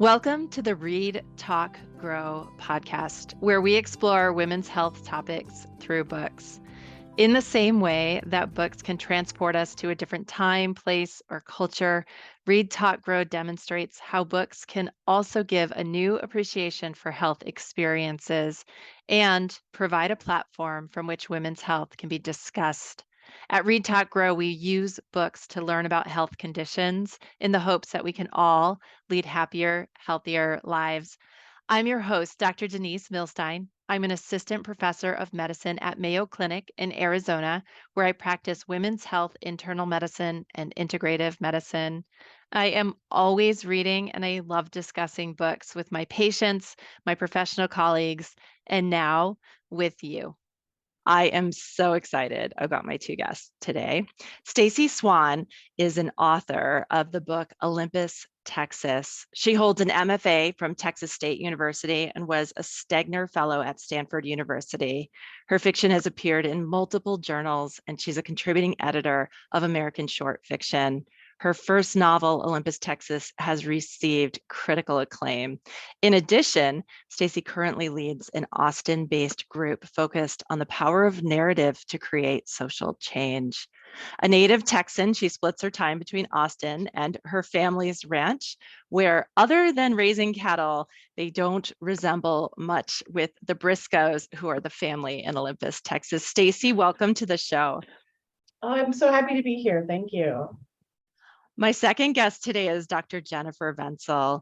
Welcome to the Read, Talk, Grow podcast, where we explore women's health topics through books. In the same way that books can transport us to a different time, place, or culture, Read, Talk, Grow demonstrates how books can also give a new appreciation for health experiences and provide a platform from which women's health can be discussed. At Read, Talk, Grow, we use books to learn about health conditions in the hopes that we can all lead happier, healthier lives. I'm your host, Dr. Denise Millstine. I'm an assistant professor of medicine at Mayo Clinic in Arizona, where I practice women's health, internal medicine, and integrative medicine. I am always reading and I love discussing books with my patients, my professional colleagues, and now with you. I am so excited about my two guests today. Stacey Swann is an author of the book Olympus, Texas. She holds an MFA from Texas State University and was a Stegner Fellow at Stanford University. Her fiction has appeared in multiple journals, and she's a contributing editor of American Short Fiction. Her first novel, Olympus, Texas, has received critical acclaim. In addition, Stacey currently leads an Austin-based group focused on the power of narrative to create social change. A native Texan, she splits her time between Austin and her family's ranch, where other than raising cattle, they don't resemble much with the Briscoes, who are the family in Olympus, Texas. Stacey, welcome to the show. Oh, I'm so happy to be here. Thank you. My second guest today is Dr. Jennifer Vencill.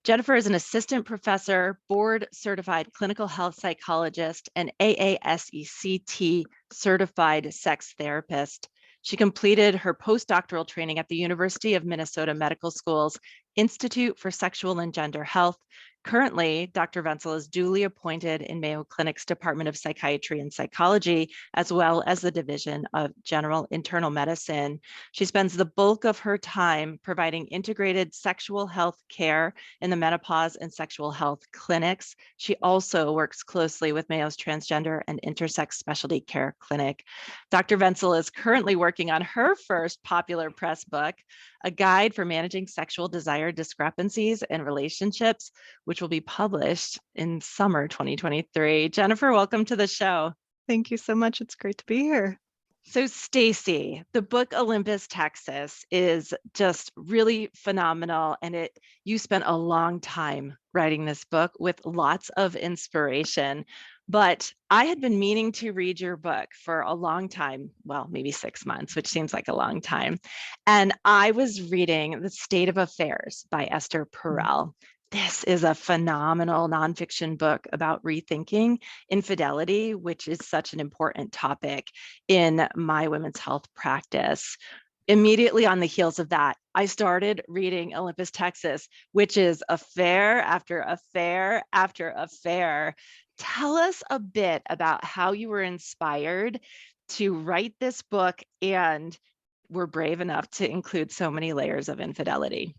Jennifer is an assistant professor, board certified clinical health psychologist, and AASECT certified sex therapist. She completed her postdoctoral training at the University of Minnesota Medical School's Institute for Sexual and Gender Health. Currently, Dr. Vencill is duly appointed in Mayo Clinic's Department of Psychiatry and Psychology, as well as the Division of General Internal Medicine. She spends the bulk of her time providing integrated sexual health care in the menopause and sexual health clinics. She also works closely with Mayo's Transgender and Intersex Specialty Care Clinic. Dr. Vencill is currently working on her first popular press book, A Guide for Managing Sexual Desire Discrepancies in Relationships, which will be published in summer 2023. Jennifer, welcome to the show. Thank you so much. It's great to be here. So Stacey, the book Olympus, Texas is just really phenomenal. And you spent a long time writing this book with lots of inspiration. But I had been meaning to read your book for a long time, well, maybe 6 months, which seems like a long time. And I was reading The State of Affairs by Esther Perel. This is a phenomenal nonfiction book about rethinking infidelity, which is such an important topic in my women's health practice. Immediately on the heels of that, I started reading Olympus, Texas, which is affair after affair after affair. Tell us a bit about how you were inspired to write this book and were brave enough to include so many layers of infidelity.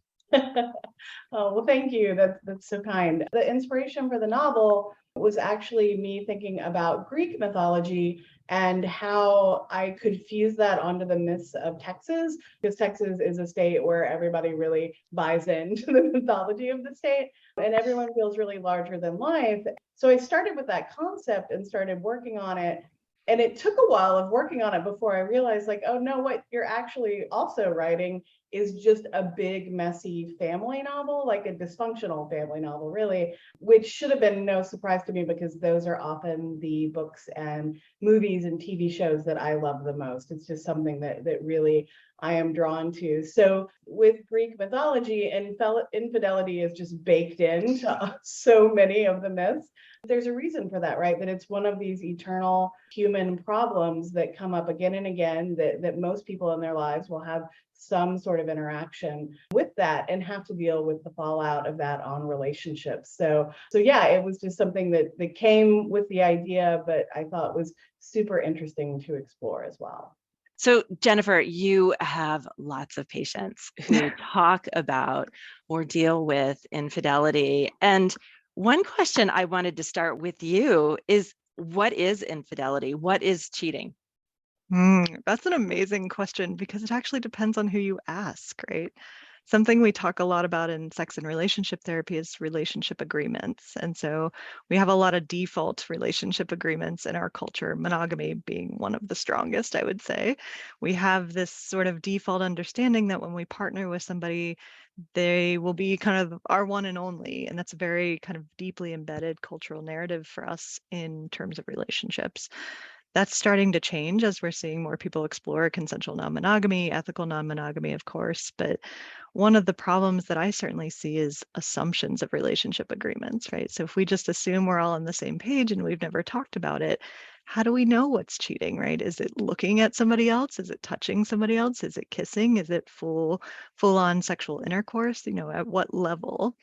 Oh, well, thank you. That's so kind. The inspiration for the novel was actually me thinking about Greek mythology and how I could fuse that onto the myths of Texas, because Texas is a state where everybody really buys into the mythology of the state and everyone feels really larger than life. So I started with that concept and started working on it. And it took a while of working on it before I realized, like, oh no, what you're actually also writing is just a big, messy family novel, like a dysfunctional family novel, really, which should have been no surprise to me because those are often the books and movies and TV shows that I love the most. It's just something that really I am drawn to. So with Greek mythology, infidelity is just baked into so many of the myths. There's a reason for that, right? That it's one of these eternal human problems that come up again and again, that most people in their lives will have some sort of interaction with that and have to deal with the fallout of that on relationships. So yeah, it was just something that came with the idea, but I thought was super interesting to explore as well. So Jennifer, you have lots of patients who talk about or deal with infidelity. And one question I wanted to start with you is, what is infidelity? What is cheating? That's an amazing question because it actually depends on who you ask, right? Something we talk a lot about in sex and relationship therapy is relationship agreements. And so we have a lot of default relationship agreements in our culture, monogamy being one of the strongest, I would say. We have this sort of default understanding that when we partner with somebody, they will be kind of our one and only. And that's a very kind of deeply embedded cultural narrative for us in terms of relationships. That's starting to change as we're seeing more people explore consensual non-monogamy, ethical non-monogamy, of course. But one of the problems that I certainly see is assumptions of relationship agreements, right? So if we just assume we're all on the same page and we've never talked about it, how do we know what's cheating, right? Is it looking at somebody else? Is it touching somebody else? Is it kissing? Is it full on sexual intercourse? At what level?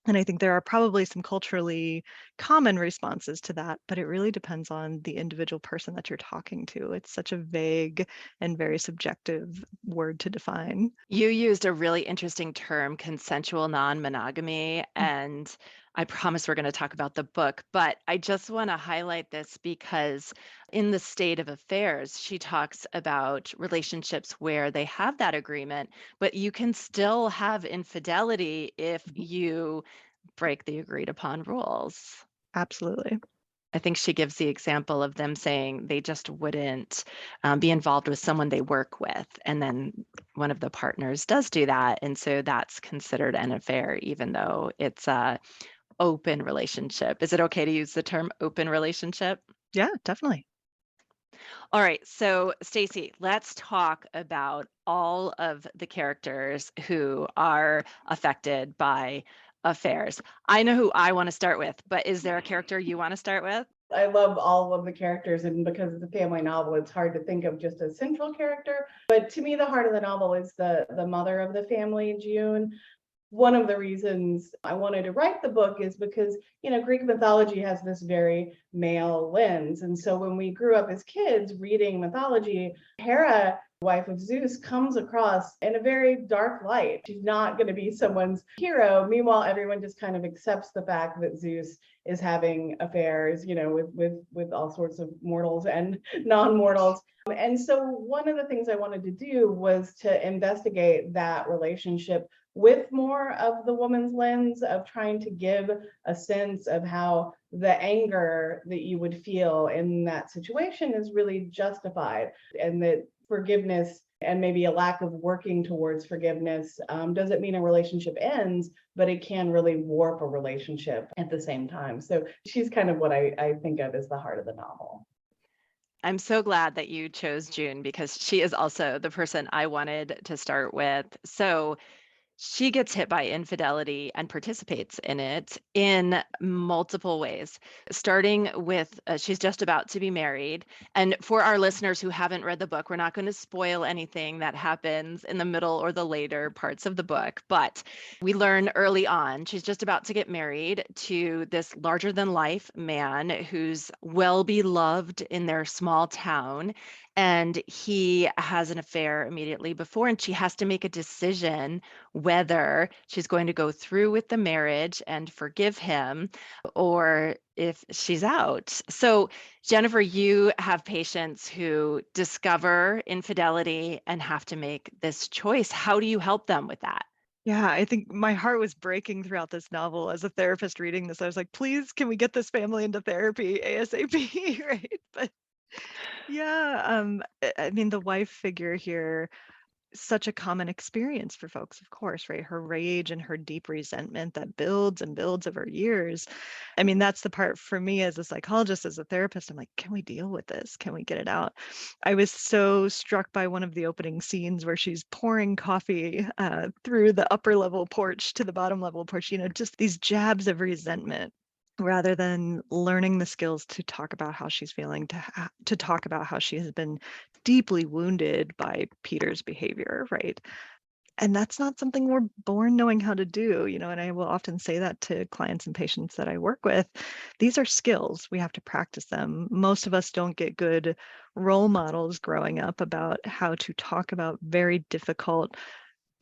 And I think there are probably some culturally common responses to that, but it really depends on the individual person that you're talking to. It's such a vague and very subjective word to define. You used a really interesting term, consensual non-monogamy, and I promise we're going to talk about the book, but I just want to highlight this because in the State of Affairs, she talks about relationships where they have that agreement, but you can still have infidelity if you break the agreed upon rules. Absolutely. I think she gives the example of them saying they just wouldn't be involved with someone they work with. And then one of the partners does do that. And so that's considered an affair, even though it's a open relationship. Is it okay to use the term open relationship? Yeah, definitely. All right. So, Stacey, let's talk about all of the characters who are affected by affairs. I know who I want to start with, but is there a character you want to start with? I love all of the characters, and because it's a family novel, it's hard to think of just a central character. But to me, the heart of the novel is the mother of the family, June. One of the reasons I wanted to write the book is because, Greek mythology has this very male lens. And so when we grew up as kids reading mythology, Hera, wife of Zeus, comes across in a very dark light. She's not going to be someone's hero. Meanwhile, everyone just kind of accepts the fact that Zeus is having affairs, with all sorts of mortals and non-mortals. And so one of the things I wanted to do was to investigate that relationship with more of the woman's lens, of trying to give a sense of how the anger that you would feel in that situation is really justified, and that forgiveness and maybe a lack of working towards forgiveness doesn't mean a relationship ends, but it can really warp a relationship at the same time. So she's kind of what I think of as the heart of the novel. I'm so glad that you chose June because she is also the person I wanted to start with. So she gets hit by infidelity and participates in it in multiple ways, starting with she's just about to be married. And for our listeners who haven't read the book, we're not going to spoil anything that happens in the middle or the later parts of the book. But we learn early on she's just about to get married to this larger than life man who's well beloved in their small town. And he has an affair immediately before, and she has to make a decision whether she's going to go through with the marriage and forgive him or if she's out. So, Jennifer, you have patients who discover infidelity and have to make this choice. How do you help them with that? Yeah, I think my heart was breaking throughout this novel as a therapist reading this. I was like, please, can we get this family into therapy ASAP, right? But yeah, I mean, the wife figure here, such a common experience for folks, of course, right? Her rage and her deep resentment that builds and builds over years. I mean, that's the part for me as a psychologist, as a therapist. I'm like, can we deal with this? Can we get it out? I was so struck by one of the opening scenes where she's pouring coffee through the upper level porch to the bottom level porch, just these jabs of resentment, rather than learning the skills to talk about how she's feeling, to talk about how she has been deeply wounded by Peter's behavior, right? And that's not something we're born knowing how to do, and I will often say that to clients and patients that I work with. These are skills. We have to practice them. Most of us don't get good role models growing up about how to talk about very difficult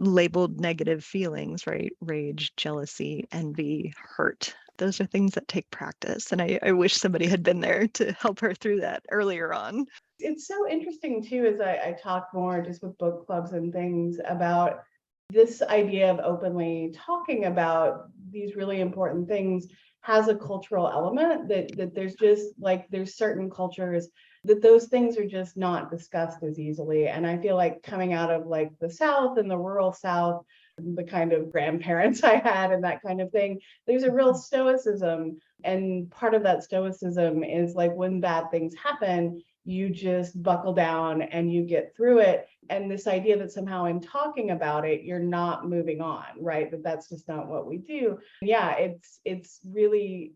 labeled negative feelings, right? Rage, jealousy, envy, hurt. Those are things that take practice. And I wish somebody had been there to help her through that earlier on. It's so interesting too, as I talk more just with book clubs and things about this idea of openly talking about these really important things has a cultural element that there's just like there's certain cultures that those things are just not discussed as easily. And I feel like coming out of like the South and the rural South, the kind of grandparents I had and that kind of thing, there's a real stoicism. And part of that stoicism is like when bad things happen, you just buckle down and you get through it. And this idea that somehow in talking about it, you're not moving on, right? That's just not what we do. Yeah, it's really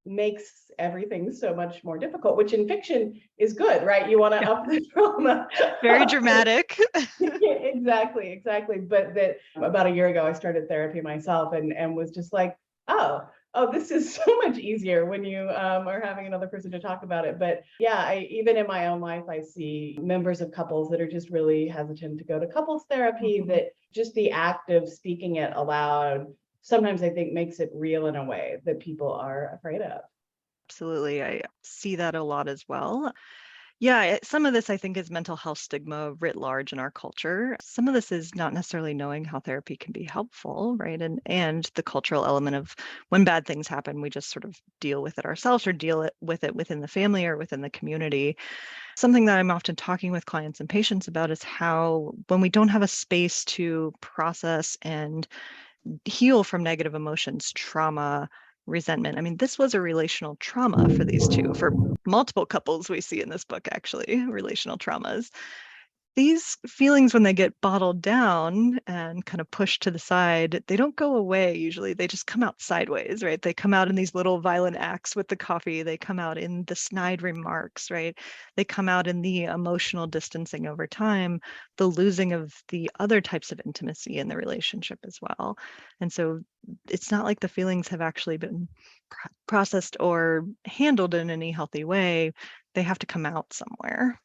makes everything so much more difficult, which in fiction is good, right? You want to up the drama. Very dramatic. Exactly. But that about a year ago, I started therapy myself and was just like, oh, this is so much easier when you are having another person to talk about it. But yeah, even in my own life, I see members of couples that are just really hesitant to go to couples therapy, that just the act of speaking it aloud sometimes I think makes it real in a way that people are afraid of. Absolutely. I see that a lot as well. Yeah, some of this I think is mental health stigma writ large in our culture. Some of this is not necessarily knowing how therapy can be helpful, right? And the cultural element of when bad things happen, we just sort of deal with it ourselves or with it within the family or within the community. Something that I'm often talking with clients and patients about is how when we don't have a space to process and heal from negative emotions, trauma, resentment. I mean, this was a relational trauma for these two, for multiple couples we see in this book, actually, relational traumas. These feelings, when they get bottled down and kind of pushed to the side, they don't go away usually. They just come out sideways, right? They come out in these little violent acts with the coffee. They come out in the snide remarks, right? They come out in the emotional distancing over time, the losing of the other types of intimacy in the relationship as well. And so it's not like the feelings have actually been processed or handled in any healthy way. They have to come out somewhere.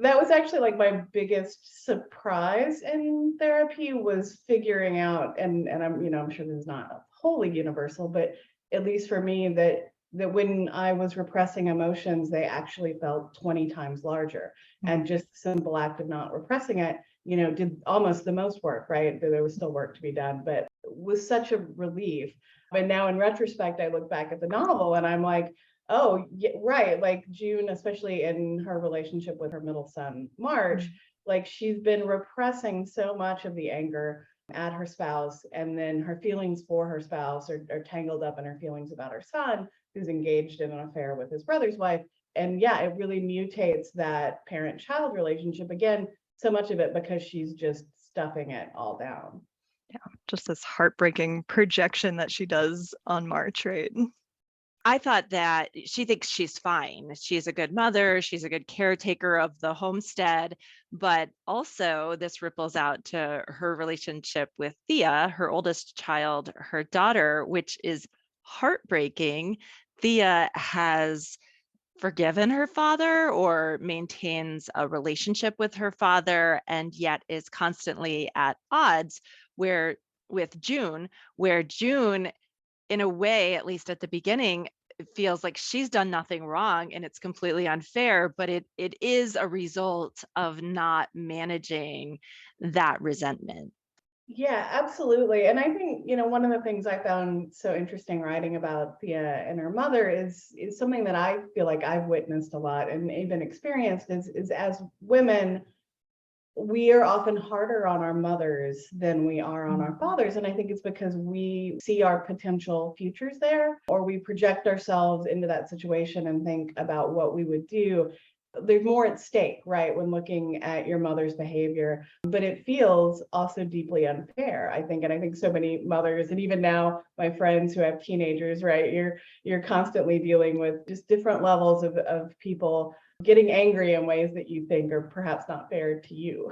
That was actually like my biggest surprise in therapy was figuring out, and I'm sure this is not wholly universal, but at least for me, that when I was repressing emotions, they actually felt 20 times larger. And just the simple act of not repressing it, did almost the most work, right? There was still work to be done, but it was such a relief. And now in retrospect, I look back at the novel and I'm like, oh, yeah, right. Like June, especially in her relationship with her middle son, March, like she's been repressing so much of the anger at her spouse. And then her feelings for her spouse are tangled up in her feelings about her son, who's engaged in an affair with his brother's wife. And yeah, it really mutates that parent-child relationship again, so much of it because she's just stuffing it all down. Yeah, just this heartbreaking projection that she does on March, right? I thought that she thinks she's fine. She's a good mother. She's a good caretaker of the homestead. But also, this ripples out to her relationship with Thea, her oldest child, her daughter, which is heartbreaking. Thea has forgiven her father or maintains a relationship with her father, and yet is constantly at odds with June, where June, in a way, at least at the beginning, it feels like she's done nothing wrong and it's completely unfair, but it is a result of not managing that resentment. Yeah, absolutely. And I think, one of the things I found so interesting writing about Thea and her mother is something that I feel like I've witnessed a lot and even experienced is as women, we are often harder on our mothers than we are on our fathers. And I think it's because we see our potential futures there, or we project ourselves into that situation and think about what we would do. There's more at stake, right, when looking at your mother's behavior, but it feels also deeply unfair, I think. And I think so many mothers, and even now my friends who have teenagers, right, you're constantly dealing with just different levels of people getting angry in ways that you think are perhaps not fair to you.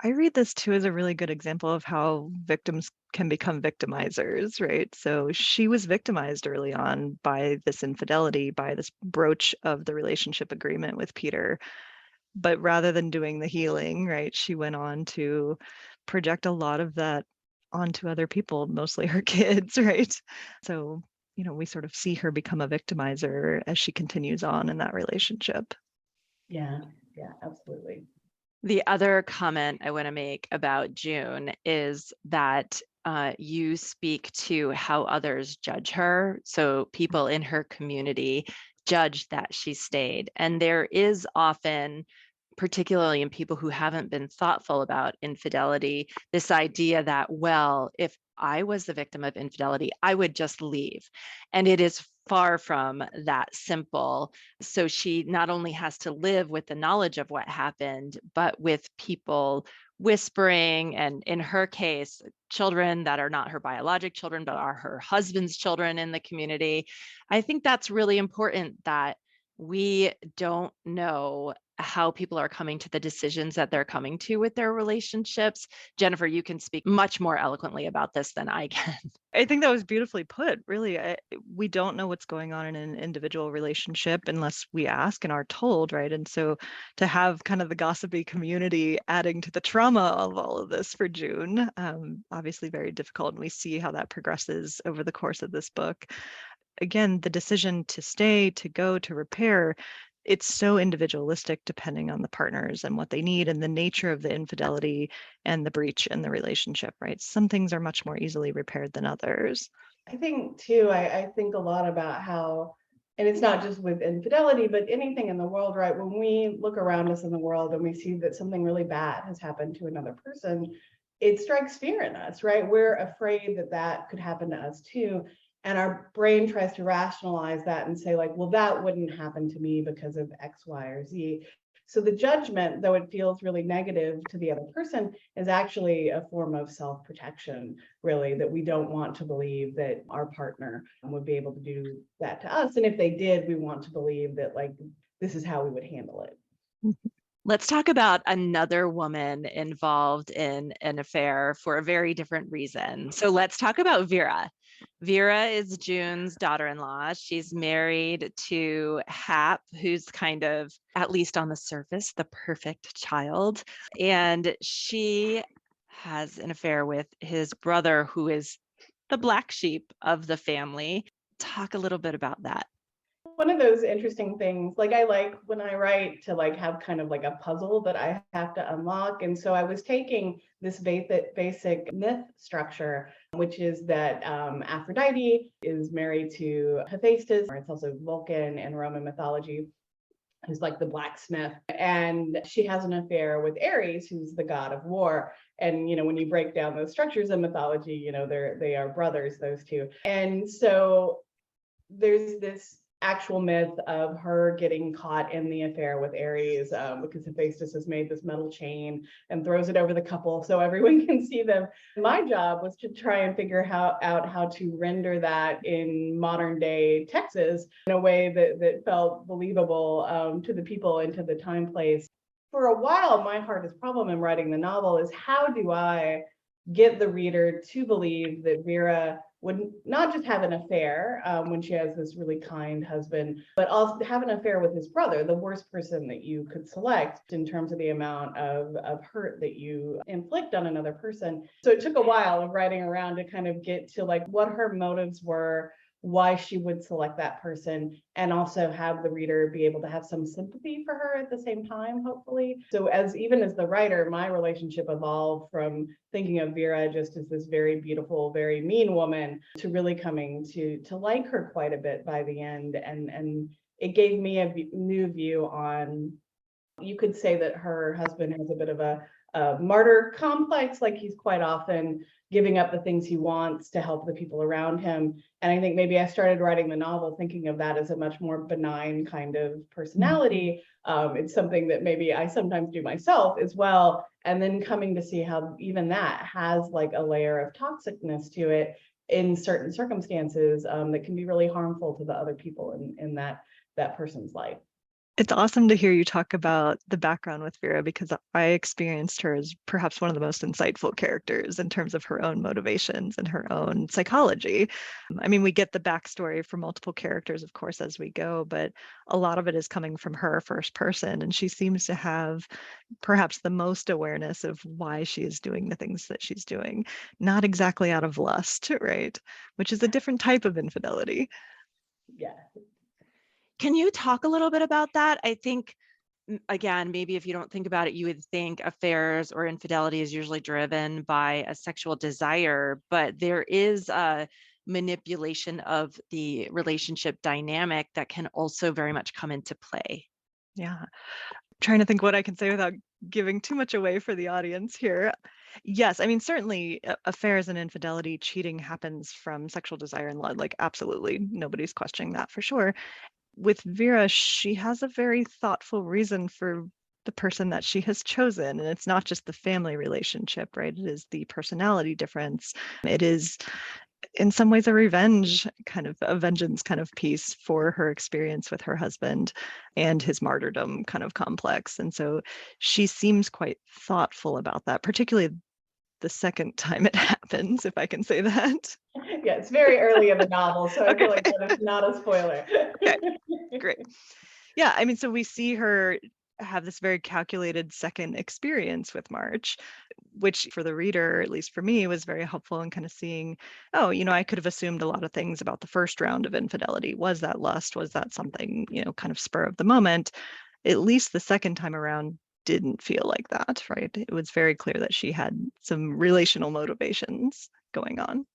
I read this too as a really good example of how victims can become victimizers, right? So she was victimized early on by this infidelity, by this broach of the relationship agreement with Peter. But rather than doing the healing, right, she went on to project a lot of that onto other people, mostly her kids, right? So, we sort of see her become a victimizer as she continues on in that relationship. Yeah, absolutely. The other comment I want to make about June is that you speak to how others judge her. So people in her community judge that she stayed. And there is often, particularly in people who haven't been thoughtful about infidelity, this idea that, well, if I was the victim of infidelity, I would just leave. And it is far from that simple. So she not only has to live with the knowledge of what happened, but with people whispering, and in her case, children that are not her biologic children, but are her husband's children in the community. I think that's really important, that we don't know how people are coming to the decisions that they're coming to with their relationships. Jennifer, you can speak much more eloquently about this than I can. I think that was beautifully put. Really, we don't know what's going on in an individual relationship unless we ask and are told, right? And so to have kind of the gossipy community adding to the trauma of all of this for June, obviously very difficult. And we see how that progresses over the course of this book. Again, the decision to stay, to go, to repair, it's so individualistic depending on the partners and what they need and the nature of the infidelity and the breach in the relationship, right? Some things are much more easily repaired than others. I think too, I think a lot about how, and it's not just with infidelity, but anything in the world, right? When we look around us in the world and we see that something really bad has happened to another person, it strikes fear in us, right? We're afraid that that could happen to us too. And our brain tries to rationalize that and say, like, well, that wouldn't happen to me because of X, Y, or Z. So the judgment, though it feels really negative to the other person, is actually a form of self-protection, really, that we don't want to believe that our partner would be able to do that to us. And if they did, we want to believe that, like, this is how we would handle it. Let's talk about another woman involved in an affair for a very different reason. So let's talk about Vera. Vera is June's daughter-in-law. She's married to Hap, who's kind of, at least on the surface, the perfect child. And she has an affair with his brother, who is the black sheep of the family. Talk a little bit about that. One of those interesting things, like I like when I write to like have kind of like a puzzle that I have to unlock. And so I was taking this basic myth structure, which is that Aphrodite is married to Hephaestus, or it's also Vulcan in Roman mythology, who's like the blacksmith. And she has an affair with Ares, who's the god of war. And, you know, when you break down those structures in mythology, you know, they are brothers, those two. And so there's this actual myth of her getting caught in the affair with Ares because Hephaestus has made this metal chain and throws it over the couple so everyone can see them. My job was to try and figure out how to render that in modern day Texas in a way that felt believable to the people and to the time place. For a while, my hardest problem in writing the novel is how do I get the reader to believe that Vera would not just have an affair when she has this really kind husband, but also have an affair with his brother, the worst person that you could select in terms of the amount of hurt that you inflict on another person. So it took a while of writing around to kind of get to like what her motives were, why she would select that person, and also have the reader be able to have some sympathy for her at the same time, hopefully. So even as the writer, my relationship evolved from thinking of Vera just as this very beautiful, very mean woman to really coming to like her quite a bit by the end. And it gave me a new view on, you could say that her husband has a bit of a martyr complex, like he's quite often giving up the things he wants to help the people around him. And I think maybe I started writing the novel thinking of that as a much more benign kind of personality. It's something that maybe I sometimes do myself as well. And then coming to see how even that has like a layer of toxicness to it in certain circumstances that can be really harmful to the other people in that person's life. It's awesome to hear you talk about the background with Vera, because I experienced her as perhaps one of the most insightful characters in terms of her own motivations and her own psychology. I mean, we get the backstory for multiple characters, of course, as we go, but a lot of it is coming from her first person. And she seems to have perhaps the most awareness of why she is doing the things that she's doing, not exactly out of lust, right? Which is a different type of infidelity. Yeah. Can you talk a little bit about that? I think again, maybe if you don't think about it, you would think affairs or infidelity is usually driven by a sexual desire, but there is a manipulation of the relationship dynamic that can also very much come into play. Yeah. Trying to think what I can say without giving too much away for the audience here. Yes, I mean, certainly affairs and infidelity, cheating happens from sexual desire and love. Like, absolutely, nobody's questioning that for sure. With Vera, she has a very thoughtful reason for the person that she has chosen. And it's not just the family relationship, right? It is the personality difference. It is in some ways a vengeance kind of piece for her experience with her husband and his martyrdom kind of complex. And so she seems quite thoughtful about that, particularly the second time it happens, if I can say that. Yeah, it's very early in the novel, so I Okay. feel like that is not a spoiler. Okay, great. Yeah, I mean, so we see her have this very calculated second experience with March, which for the reader, at least for me, was very helpful in kind of seeing, oh, I could have assumed a lot of things about the first round of infidelity. Was that lust? Was that something, kind of spur of the moment? At least the second time around didn't feel like that, right? It was very clear that she had some relational motivations going on.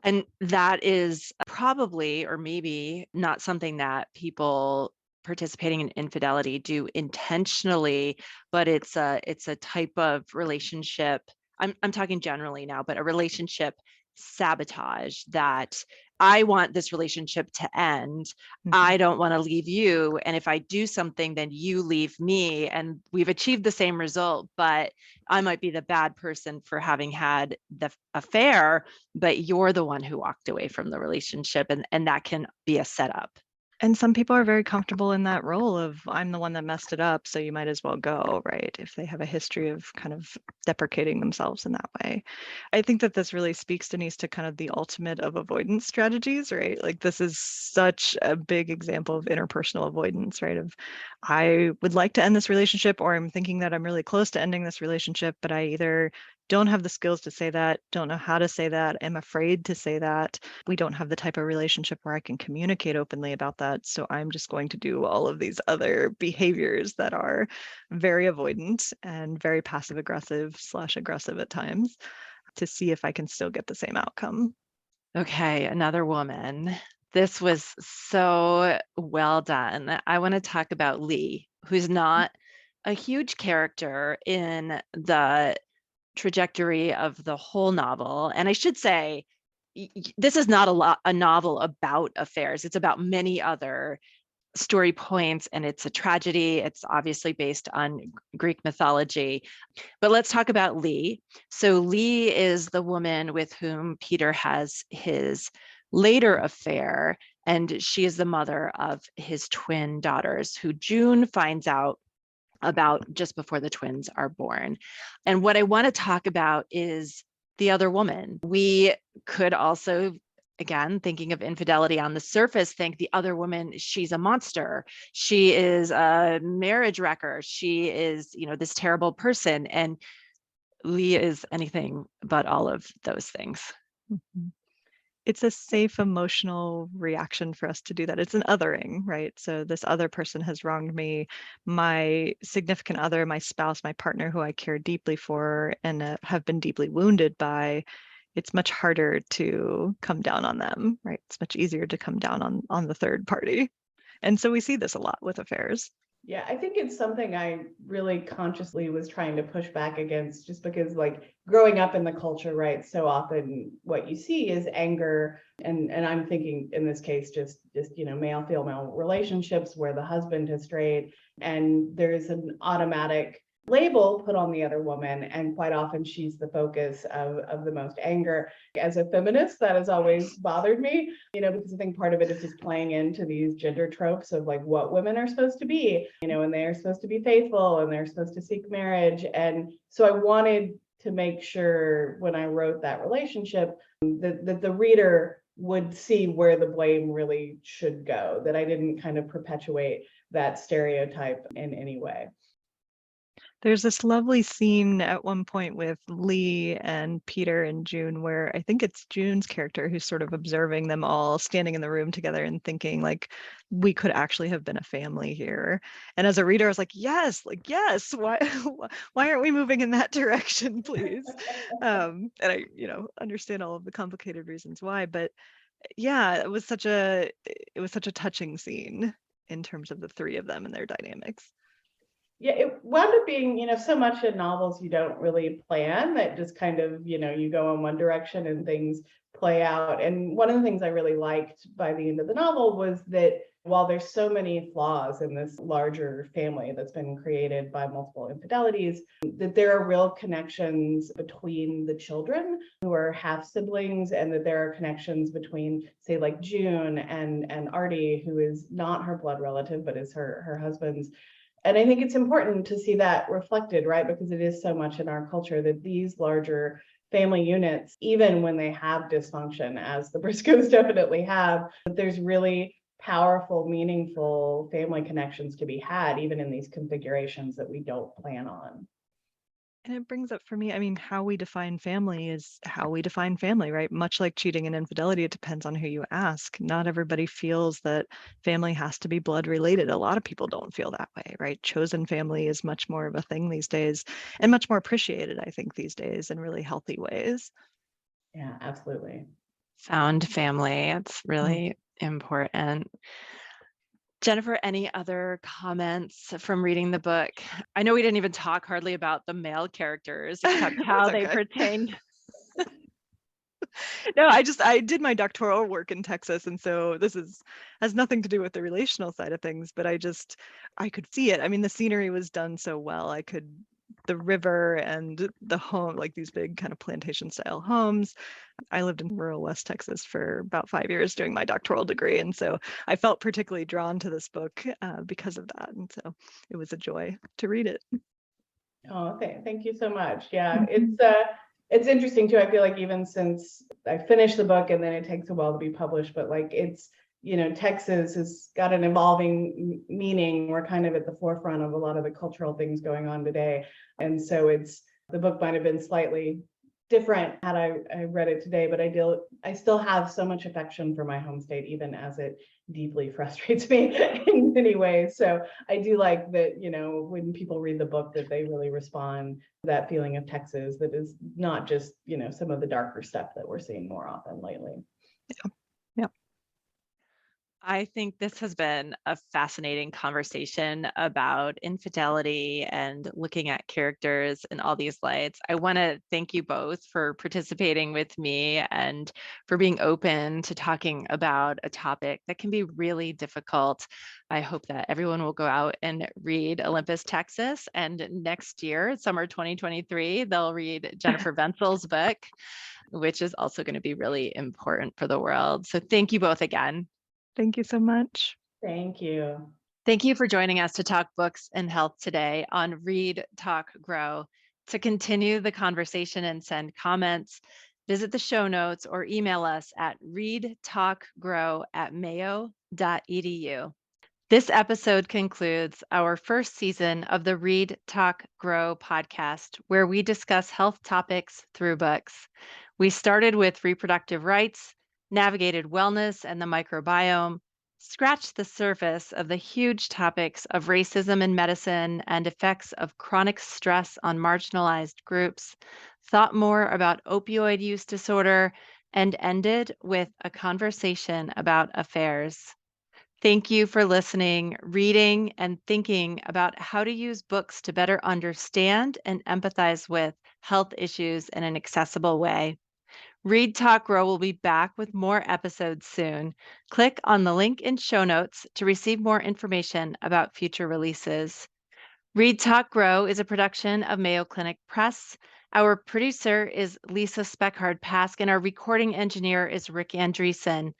And that is probably, or maybe not something that people participating in infidelity do intentionally, but it's a type of relationship. I'm talking generally now, but a relationship sabotage that I want this relationship to end. I don't want to leave you. And if I do something, then you leave me. And we've achieved the same result, but I might be the bad person for having had the affair, but you're the one who walked away from the relationship. And that can be a setup. And some people are very comfortable in that role of, I'm the one that messed it up, so you might as well go, right? If they have a history of kind of deprecating themselves in that way. I think that this really speaks, Denise, to kind of the ultimate of avoidance strategies, right? Like, this is such a big example of interpersonal avoidance, right? Of, I would like to end this relationship, or I'm thinking that I'm really close to ending this relationship, but I either don't have the skills to say that, don't know how to say that, am afraid to say that. We don't have the type of relationship where I can communicate openly about that. So I'm just going to do all of these other behaviors that are very avoidant and very passive aggressive / aggressive at times to see if I can still get the same outcome. Okay, another woman. This was so well done. I want to talk about Lee, who's not a huge character in the trajectory of the whole novel. And I should say, this is not a novel about affairs. It's about many other story points, and it's a tragedy. It's obviously based on Greek mythology. But let's talk about Lee. So Lee is the woman with whom Peter has his later affair, and she is the mother of his twin daughters, who June finds out about just before the twins are born. And what I want to talk about is the other woman. We could also, again, thinking of infidelity on the surface, think the other woman, she's a monster. She is a marriage wrecker. She is, this terrible person. And Lee is anything but all of those things. Mm-hmm. It's a safe emotional reaction for us to do that. It's an othering, right? So this other person has wronged me, my significant other, my spouse, my partner, who I care deeply for and have been deeply wounded by. It's much harder to come down on them, right? It's much easier to come down on the third party. And so we see this a lot with affairs. Yeah, I think it's something I really consciously was trying to push back against, just because, like, growing up in the culture, right, so often what you see is anger, and I'm thinking in this case just male female relationships where the husband has strayed, and there's an automatic label put on the other woman, and quite often she's the focus of the most anger. As a feminist, that has always bothered me, because I think part of it is just playing into these gender tropes of, like, what women are supposed to be, and they're supposed to be faithful and they're supposed to seek marriage. And so I wanted to make sure when I wrote that relationship that the reader would see where the blame really should go, that I didn't kind of perpetuate that stereotype in any way. There's this lovely scene at one point with Lee and Peter and June where I think it's June's character who's sort of observing them all standing in the room together and thinking like, we could actually have been a family here. And as a reader, I was like, yes, why aren't we moving in that direction, please? And I, understand all of the complicated reasons why, but yeah, it was such a touching scene in terms of the three of them and their dynamics. Yeah, it wound up being, so much in novels you don't really plan, that just kind of, you go in one direction and things play out. And one of the things I really liked by the end of the novel was that while there's so many flaws in this larger family that's been created by multiple infidelities, that there are real connections between the children who are half siblings, and that there are connections between, say, like June and Artie, who is not her blood relative, but is her husband's. And I think it's important to see that reflected, right? Because it is so much in our culture that these larger family units, even when they have dysfunction, as the Briscoes definitely have, that there's really powerful, meaningful family connections to be had, even in these configurations that we don't plan on. And it brings up for me, how we define family is how we define family, right? Much like cheating and infidelity, it depends on who you ask. Not everybody feels that family has to be blood related. A lot of people don't feel that way, right? Chosen family is much more of a thing these days, and much more appreciated, I think, these days in really healthy ways. Yeah, absolutely. Found family. It's really important. Jennifer, any other comments from reading the book? I know we didn't even talk hardly about the male characters, except how they pertain. No, I did my doctoral work in Texas, and so this has nothing to do with the relational side of things, but I could see it. The scenery was done so well. The river and the home, like these big kind of plantation style homes. I lived in rural West Texas for about 5 years doing my doctoral degree. And so I felt particularly drawn to this book because of that. And so it was a joy to read it. Oh, thank you so much. Yeah, it's interesting too. I feel like even since I finished the book, and then it takes a while to be published, but like it's, Texas has got an evolving meaning. We're kind of at the forefront of a lot of the cultural things going on today. And so the book might have been slightly different had I read it today, but I still have so much affection for my home state, even as it deeply frustrates me in many ways. So I do like that, when people read the book, that they really respond to that feeling of Texas that is not just, some of the darker stuff that we're seeing more often lately. Yeah. I think this has been a fascinating conversation about infidelity and looking at characters in all these lights. I want to thank you both for participating with me and for being open to talking about a topic that can be really difficult. I hope that everyone will go out and read Olympus, Texas, and next year, summer 2023, they'll read Jennifer Vencill's book, which is also going to be really important for the world. So thank you both again. Thank you so much. Thank you. Thank you for joining us to talk books and health today on Read, Talk, Grow. To continue the conversation and send comments, visit the show notes or email us at readtalkgrow@mayo.edu. This episode concludes our first season of the Read, Talk, Grow podcast, where we discuss health topics through books. We started with reproductive rights, navigated wellness and the microbiome, scratched the surface of the huge topics of racism in medicine and effects of chronic stress on marginalized groups, thought more about opioid use disorder, and ended with a conversation about affairs. Thank you for listening, reading, and thinking about how to use books to better understand and empathize with health issues in an accessible way. Read, Talk, Grow will be back with more episodes soon. Click on the link in show notes to receive more information about future releases. Read, Talk, Grow is a production of Mayo Clinic Press. Our producer is Lisa Speckhard-Pask, and our recording engineer is Rick Andreessen.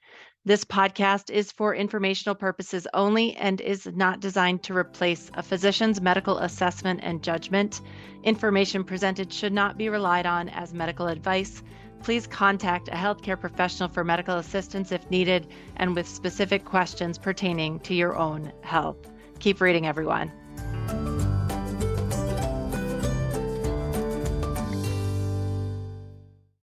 This podcast is for informational purposes only and is not designed to replace a physician's medical assessment and judgment. Information presented should not be relied on as medical advice. Please contact a healthcare professional for medical assistance if needed and with specific questions pertaining to your own health. Keep reading, everyone.